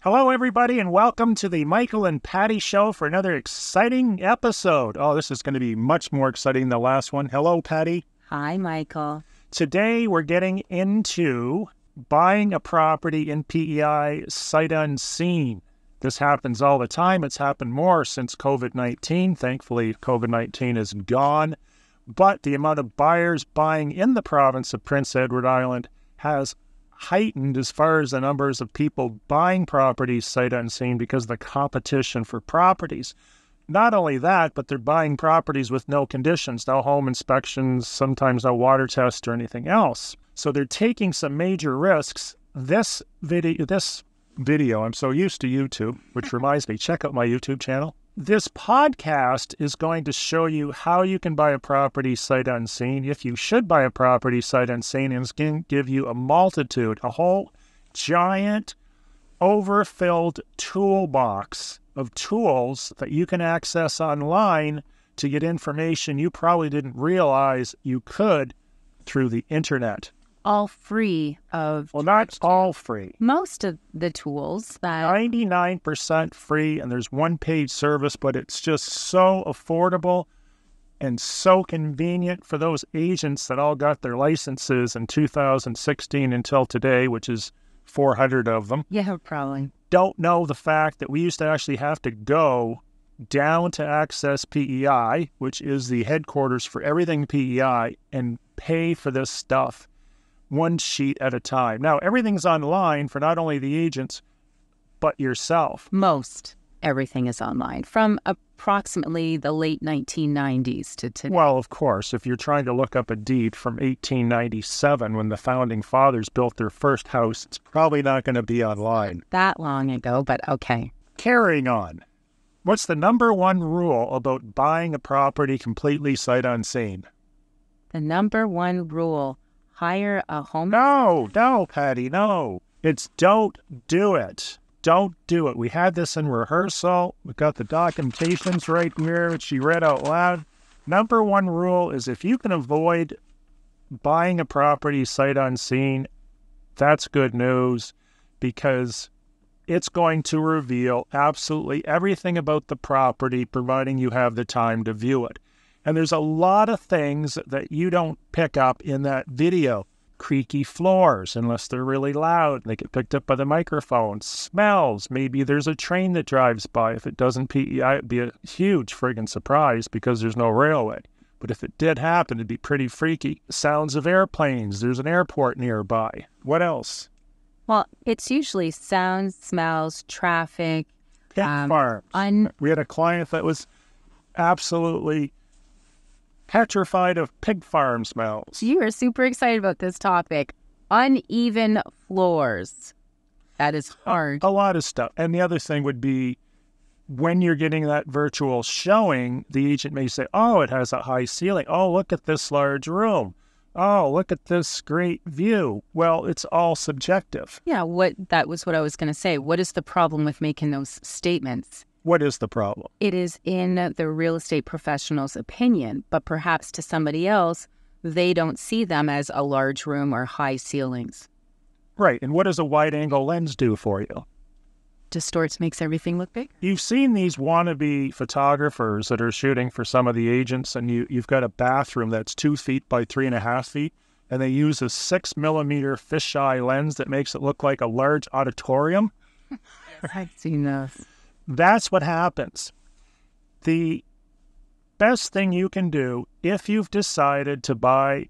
Hello, everybody, and welcome to the Michael and Patty Show for another exciting episode. Oh, this is going to be much more exciting than the last one. Hello, Patty. Hi, Michael. Today, we're getting into buying a property in PEI sight unseen. This happens all the time. It's happened more since COVID-19. Thankfully, COVID-19 is gone. But the amount of buyers buying in the province of Prince Edward Island has heightened as far as the numbers of people buying properties sight unseen because of the competition for properties. Not only that, but they're buying properties with no conditions, no home inspections, sometimes no water test or anything else. So they're taking some major risks. This video, I'm so used to YouTube, which reminds me, check out my YouTube channel. This podcast is going to show you how you can buy a property sight unseen, if you should buy a property sight unseen, and it's going to give you a whole giant overfilled toolbox of tools that you can access online to get information you probably didn't realize you could through the internet. All free of... Well, not all free. Most of the tools that... 99% free, and there's one-page service, but it's just so affordable and so convenient for those agents that all got their licenses in 2016 until today, which is 400 of them. Yeah, probably. Don't know the fact that we used to actually have to go down to Access PEI, which is the headquarters for everything PEI, and pay for this stuff one sheet at a time. Now, everything's online for not only the agents, but yourself. Most everything is online from approximately the late 1990s to today. Well, of course, if you're trying to look up a deed from 1897 when the founding fathers built their first house, it's probably not going to be online. That long ago, but okay. Carrying on. What's the number one rule about buying a property completely sight unseen? The number one rule: hire a home... No, Patty, no. It's don't do it. Don't do it. We had this in rehearsal. We got the documentations right here, which she read out loud. Number one rule is if you can avoid buying a property sight unseen, that's good news, because it's going to reveal absolutely everything about the property, providing you have the time to view it. And there's a lot of things that you don't pick up in that video. Creaky floors, unless they're really loud, they get picked up by the microphone. Smells. Maybe there's a train that drives by. If it doesn't PEI, it'd be a huge friggin' surprise because there's no railway. But if it did happen, it'd be pretty freaky. Sounds of airplanes. There's an airport nearby. What else? Well, it's usually sounds, smells, traffic. Pig farms. We had a client that was absolutely petrified of pig farm smells. You are super excited about this topic. Uneven floors. That is hard. A lot of stuff. And the other thing would be when you're getting that virtual showing, the agent may say, oh, it has a high ceiling. Oh, look at this large room. Oh, look at this great view. Well, it's all subjective. Yeah, that was what I was going to say. What is the problem with making those statements? What is the problem? It is in the real estate professional's opinion, but perhaps to somebody else, they don't see them as a large room or high ceilings. Right. And what does a wide-angle lens do for you? Distorts, makes everything look big. You've seen these wannabe photographers that are shooting for some of the agents, and you've got a bathroom that's 2 feet by 3.5 feet, and they use a 6mm fisheye lens that makes it look like a large auditorium. I've seen those. That's what happens. The best thing you can do if you've decided to buy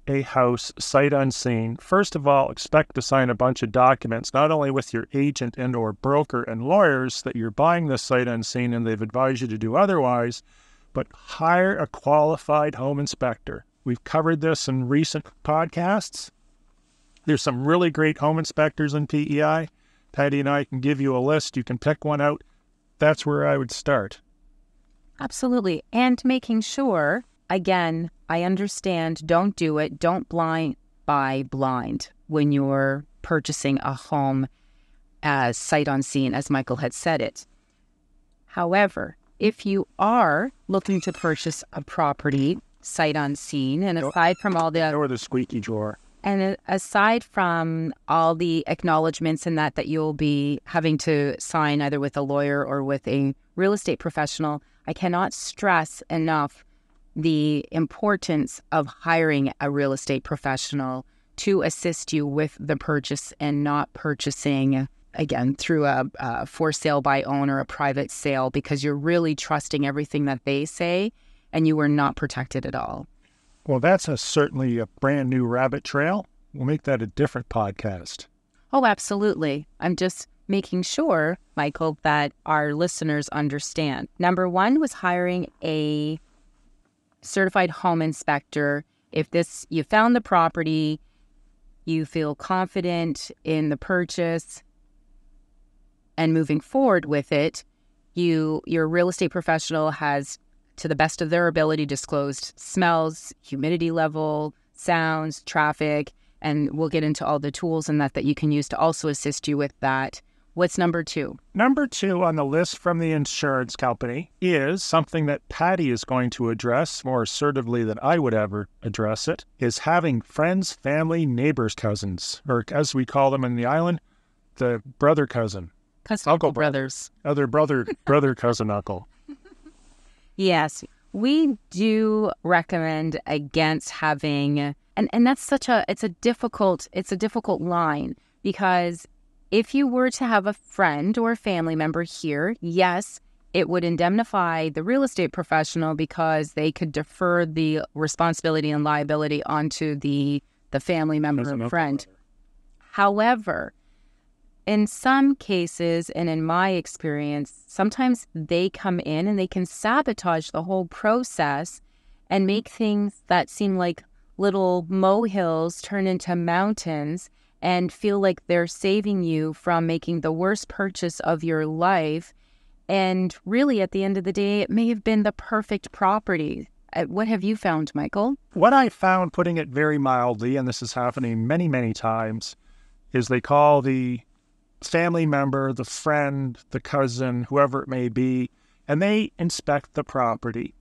a house sight unseen, first of all, expect to sign a bunch of documents, not only with your agent and or broker and lawyers that you're buying this sight unseen and they've advised you to do otherwise, but hire a qualified home inspector. We've covered this in recent podcasts. There's some really great home inspectors in PEI. Patty and I can give you a list. You can pick one out. That's where I would start. Absolutely. And making sure, again, I understand, don't do it. Don't buy blind when you're purchasing a home as sight unseen, as Michael had said it. However, if you are looking to purchase a property sight unseen, and aside from all the... Or the squeaky drawer. And aside from all the acknowledgments and that you'll be having to sign either with a lawyer or with a real estate professional, I cannot stress enough the importance of hiring a real estate professional to assist you with the purchase and not purchasing, again, through a for sale by own or a private sale, because you're really trusting everything that they say and you are not protected at all. Well, that's certainly a brand new rabbit trail. We'll make that a different podcast. Oh, absolutely. I'm just making sure, Michael, that our listeners understand. Number one was hiring a certified home inspector. If you found the property, you feel confident in the purchase and moving forward with it, your real estate professional has, to the best of their ability, disclosed smells, humidity level, sounds, traffic, and we'll get into all the tools and that you can use to also assist you with that. What's number two? Number two on the list from the insurance company is something that Patty is going to address more assertively than I would ever address it, is having friends, family, neighbors, cousins, or as we call them in the island, the brother cousin. Uncle brothers. Other brother cousin uncle. Yes, we do recommend against having, and that's it's a difficult line, because if you were to have a friend or a family member here, yes, it would indemnify the real estate professional because they could defer the responsibility and liability onto the family member and friend. However, in some cases, and in my experience, sometimes they come in and they can sabotage the whole process and make things that seem like little molehills turn into mountains and feel like they're saving you from making the worst purchase of your life. And really, at the end of the day, it may have been the perfect property. What have you found, Michael? What I found, putting it very mildly, and this is happening many, many times, is they call the family member, the friend, the cousin, whoever it may be, and they inspect the property.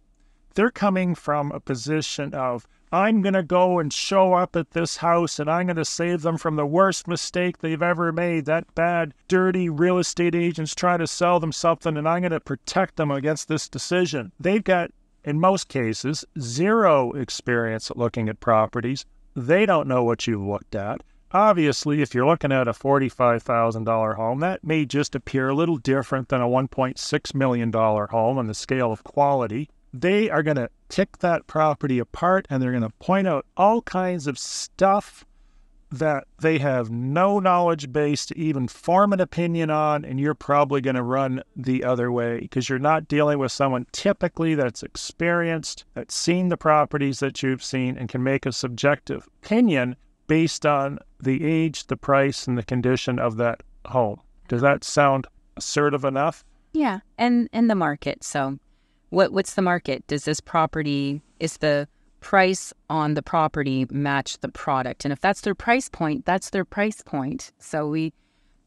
They're coming from a position of, I'm going to go and show up at this house and I'm going to save them from the worst mistake they've ever made. That bad, dirty real estate agent's trying to sell them something and I'm going to protect them against this decision. They've got, in most cases, zero experience at looking at properties. They don't know what you've looked at. Obviously, if you're looking at a $45,000 home, that may just appear a little different than a $1.6 million home on the scale of quality. They are going to pick that property apart and they're going to point out all kinds of stuff that they have no knowledge base to even form an opinion on, and you're probably going to run the other way because you're not dealing with someone typically that's experienced, that's seen the properties that you've seen, and can make a subjective opinion based on the age, the price, and the condition of that home. Does that sound assertive enough? Yeah, and the market. So what's the market? Is the price on the property match the product? And if that's their price point, that's their price point. So we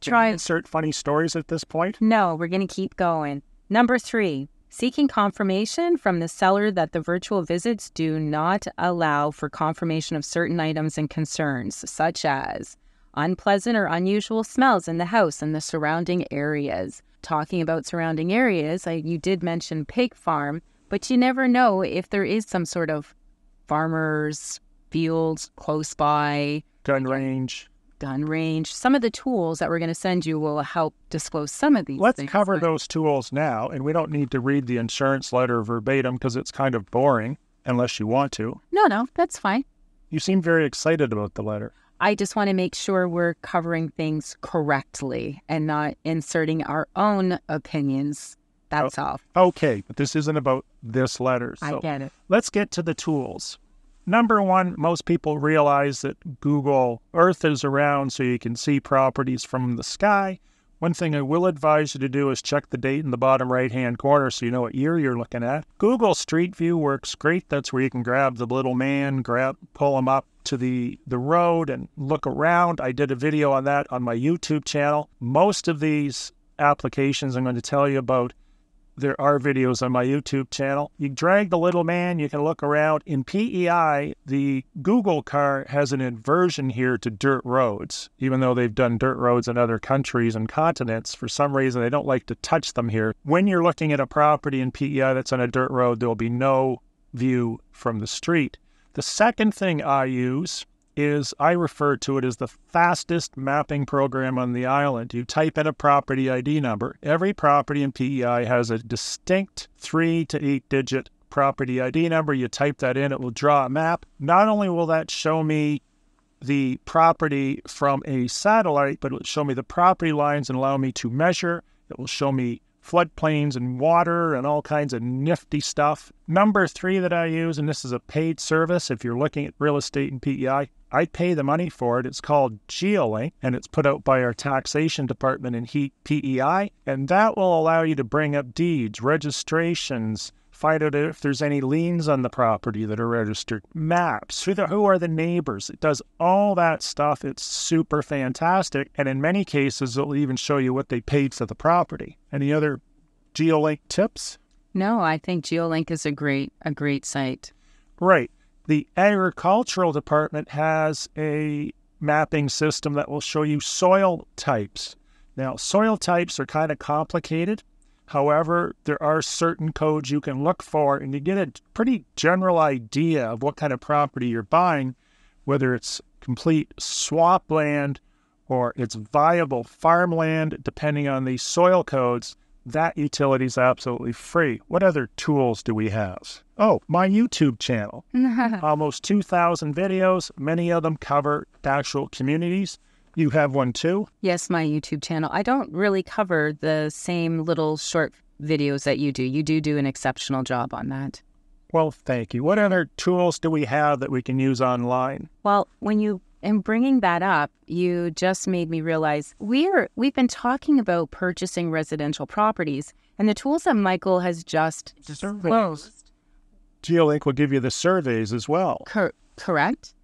try... Insert funny stories at this point? No, we're going to keep going. Number 3, seeking confirmation from the seller that the virtual visits do not allow for confirmation of certain items and concerns, such as unpleasant or unusual smells in the house and the surrounding areas. Talking about surrounding areas, you did mention pig farm, but you never know if there is some sort of farmers, fields close by. Gun range. Some of the tools that we're going to send you will help disclose some of these Let's things. cover those tools now, and we don't need to read the insurance letter verbatim because it's kind of boring, unless you want to. No, that's fine. You seem very excited about the letter. I just want to make sure we're covering things correctly and not inserting our own opinions. That's all. Okay, but this isn't about this letter. So I get it. Let's get to the tools. Number one, most people realize that Google Earth is around so you can see properties from the sky. One thing I will advise you to do is check the date in the bottom right-hand corner so you know what year you're looking at. Google Street View works great. That's where you can grab the little man, pull him up to the road and look around. I did a video on that on my YouTube channel. Most of these applications I'm going to tell you about there are videos on my YouTube channel. You drag the little man, you can look around. In PEI, the Google car has an inversion here to dirt roads. Even though they've done dirt roads in other countries and continents, for some reason they don't like to touch them here. When you're looking at a property in PEI that's on a dirt road, there will be no view from the street. The second thing I use is I refer to it as the fastest mapping program on the island. You type in a property ID number. Every property in PEI has a distinct 3 to 8 digit property ID number. You type that in, it will draw a map. Not only will that show me the property from a satellite, but it will show me the property lines and allow me to measure. It will show me floodplains and water and all kinds of nifty stuff. Number 3 that I use, and this is a paid service if you're looking at real estate in PEI, I pay the money for it. It's called GeoLink, and it's put out by our taxation department in PEI, and that will allow you to bring up deeds, registrations, find out if there's any liens on the property that are registered, maps, who are the neighbors. It does all that stuff. It's super fantastic, and in many cases, it'll even show you what they paid for the property. Any other GeoLink tips? No, I think GeoLink is a great site. Right. The agricultural department has a mapping system that will show you soil types. Now, soil types are kind of complicated. However, there are certain codes you can look for, and you get a pretty general idea of what kind of property you're buying, whether it's complete swampland or it's viable farmland, depending on the soil codes. That utility is absolutely free. What other tools do we have? Oh, my YouTube channel. Almost 2,000 videos. Many of them cover actual communities. You have one too? Yes, my YouTube channel. I don't really cover the same little short videos that you do. You do an exceptional job on that. Well, thank you. What other tools do we have that we can use online? Well, in bringing that up, you just made me realize we've been talking about purchasing residential properties, and the tools that Michael has just disclosed. GeoLink will give you the surveys as well. Correct.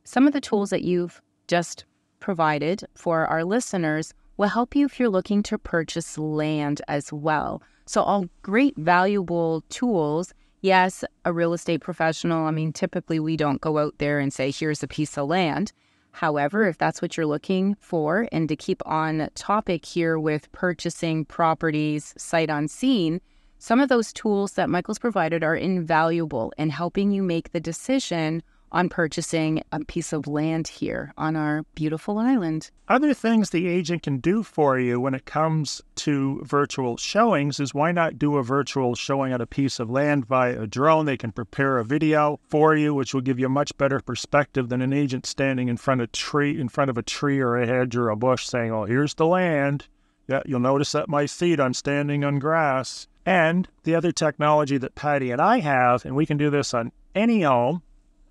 Some of the tools that you've just provided for our listeners will help you if you're looking to purchase land as well. So all great, valuable tools. Yes, a real estate professional, typically we don't go out there and say, here's a piece of land. However, if that's what you're looking for, and to keep on topic here with purchasing properties sight unseen, some of those tools that Michael's provided are invaluable in helping you make the decision on purchasing a piece of land here on our beautiful island. Other things the agent can do for you when it comes to virtual showings is why not do a virtual showing on a piece of land via a drone? They can prepare a video for you, which will give you a much better perspective than an agent standing in front of a tree or a hedge or a bush saying, oh, here's the land. Yeah, you'll notice at my feet I'm standing on grass. And the other technology that Patty and I have, and we can do this on any home,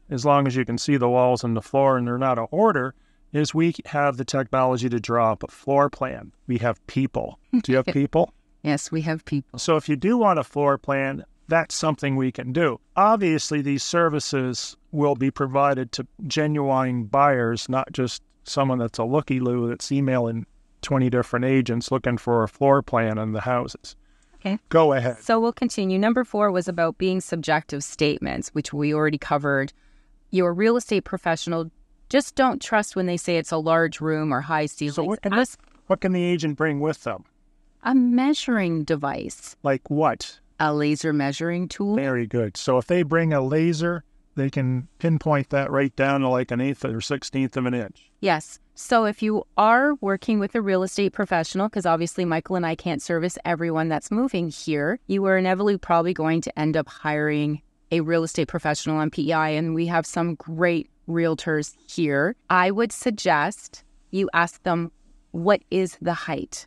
as long as you can see the walls and the floor and they're not a hoarder, is we have the technology to draw up a floor plan. We have people. Do you have people? Yes, we have people. So if you do want a floor plan, that's something we can do. Obviously, these services will be provided to genuine buyers, not just someone that's a looky-loo that's emailing 20 different agents looking for a floor plan on the houses. Okay. Go ahead. So we'll continue. Number 4 was about being subjective statements, which we already covered. You're a real estate professional. Just don't trust when they say it's a large room or high ceilings. So what can the agent bring with them? A measuring device. Like what? A laser measuring tool. Very good. So if they bring a laser, they can pinpoint that right down to like an 1/8 or 1/16 of an inch. Yes. So if you are working with a real estate professional, because obviously Michael and I can't service everyone that's moving here, you are inevitably probably going to end up hiring a real estate professional on PEI, and we have some great realtors here. I would suggest you ask them, what is the height?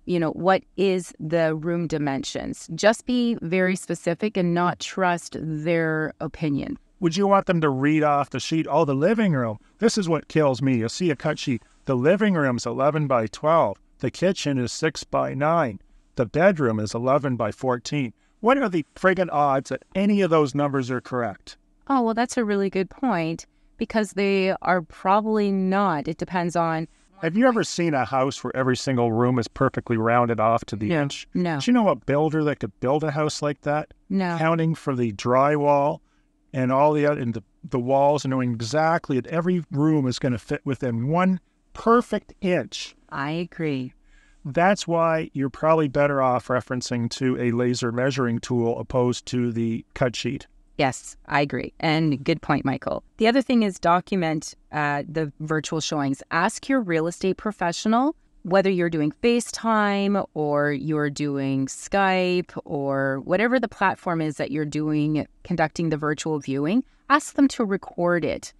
What is the room dimensions? Just be very specific and not trust their opinion. Would you want them to read off the sheet? Oh, the living room. This is what kills me. You'll see a cut sheet. The living room's 11 by 12. The kitchen is 6 by 9. The bedroom is 11 by 14. What are the friggin' odds that any of those numbers are correct? Oh, well, that's a really good point, because they are probably not. It depends on Have you ever seen a house where every single room is perfectly rounded off to the inch? No. Do you know a builder that could build a house like that? No. Counting for the drywall and all the other, and the walls, and knowing exactly that every room is going to fit within one perfect inch. I agree. That's why you're probably better off referencing to a laser measuring tool opposed to the cut sheet. Yes, I agree. And good point, Michael. The other thing is document the virtual showings. Ask your real estate professional, whether you're doing FaceTime or you're doing Skype or whatever the platform is that you're doing, conducting the virtual viewing, ask them to record it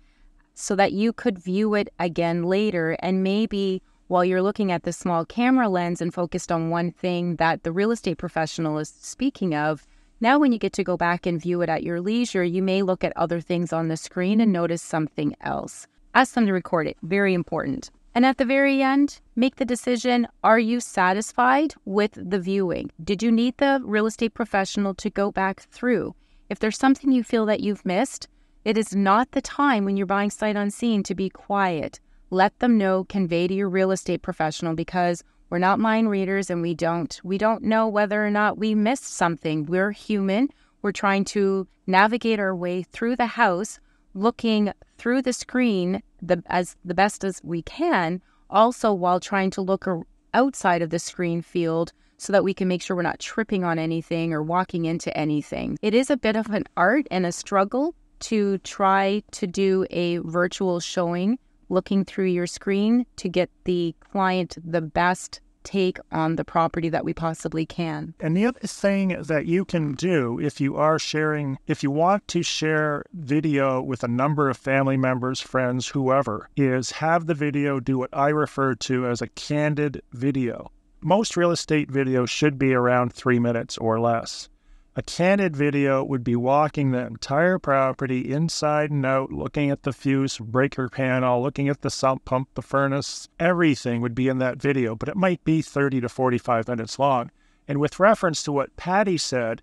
so that you could view it again later. And maybe while you're looking at the small camera lens and focused on one thing that the real estate professional is speaking of, now when you get to go back and view it at your leisure, you may look at other things on the screen and notice something else. Ask them to record it. Very important. And at the very end, make the decision, are you satisfied with the viewing? Did you need the real estate professional to go back through? If there's something you feel that you've missed, it is not the time when you're buying sight unseen to be quiet. Let them know, convey to your real estate professional, because we're not mind readers and we don't know whether or not we missed something. We're human. We're trying to navigate our way through the house, looking through the screen as the best as we can, also while trying to look outside of the screen field so that we can make sure we're not tripping on anything or walking into anything. It is a bit of an art and a struggle to try to do a virtual showing looking through your screen to get the client the best take on the property that we possibly can. And the other thing that you can do if you want to share video with a number of family members, friends, whoever, is have the video do what I refer to as a candid video. Most real estate videos should be around 3 minutes or less. A candid video would be walking the entire property inside and out, looking at the fuse breaker panel, looking at the sump pump, the furnace. Everything would be in that video, but it might be 30 to 45 minutes long. And with reference to what Patty said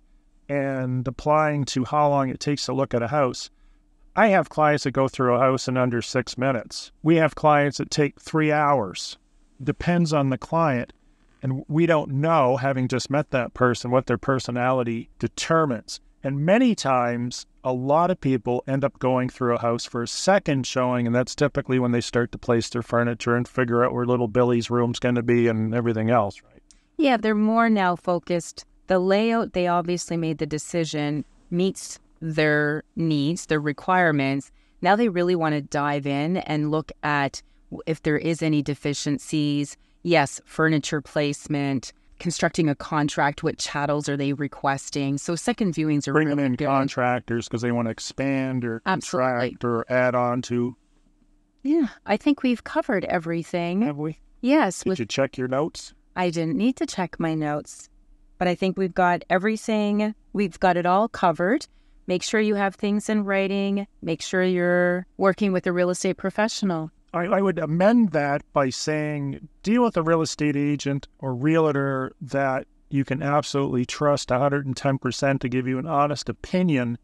and applying to how long it takes to look at a house, I have clients that go through a house in under 6 minutes. We have clients that take 3 hours. Depends on the client. And we don't know, having just met that person, what their personality determines. And many times, a lot of people end up going through a house for a second showing, and that's typically when they start to place their furniture and figure out where little Billy's room's going to be and everything else, right? Yeah, they're more now focused. The layout, they obviously made the decision, meets their needs, their requirements. Now they really want to dive in and look at if there is any deficiencies. Yes, furniture placement, constructing a contract, what chattels are they requesting? So second viewings are bringing really in good. Contractors because they want to expand or contract or add on to. Yeah, I think we've covered everything. Have we? Yes. Did you check your notes? I didn't need to check my notes, but I think we've got everything. We've got it all covered. Make sure you have things in writing. Make sure you're working with a real estate professional. I would amend that by saying deal with a real estate agent or realtor that you can absolutely trust 110% to give you an honest opinion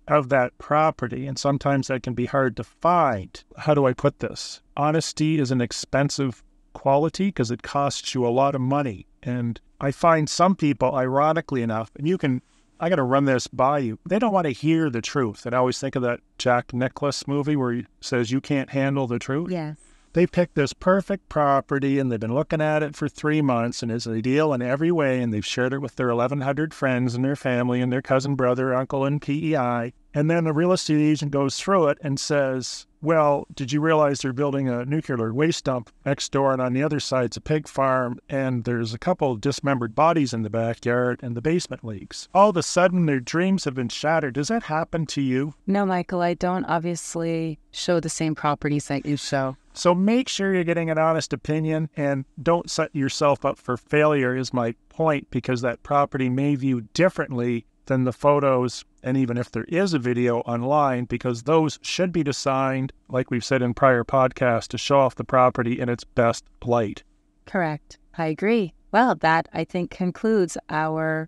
of that property. And sometimes that can be hard to find. How do I put this? Honesty is an expensive quality because it costs you a lot of money. And I find some people, ironically enough, and I got to run this by you. They don't want to hear the truth. And I always think of that Jack Nicklaus movie where he says, you can't handle the truth. Yes. They picked this perfect property and they've been looking at it for 3 months and it's ideal in every way. And they've shared it with their 1,100 friends and their family and their cousin, brother, uncle, and PEI. And then the real estate agent goes through it and says, well, did you realize they're building a nuclear waste dump next door, and on the other side's a pig farm, and there's a couple of dismembered bodies in the backyard, and the basement leaks? All of a sudden, their dreams have been shattered. Does that happen to you? No, Michael, I don't obviously show the same properties that you show. So make sure you're getting an honest opinion, and don't set yourself up for failure is my point, because that property may view differently than the photos, and even if there is a video online, because those should be designed, like we've said in prior podcasts, to show off the property in its best light. Correct. I agree. Well, that, I think, concludes our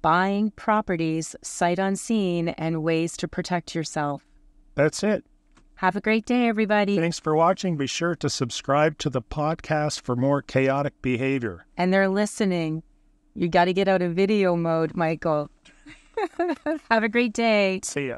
buying properties sight unseen and ways to protect yourself. That's it. Have a great day, everybody. Thanks for watching. Be sure to subscribe to the podcast for more chaotic behavior. And they're listening. You got to get out of video mode, Michael. Have a great day. See ya.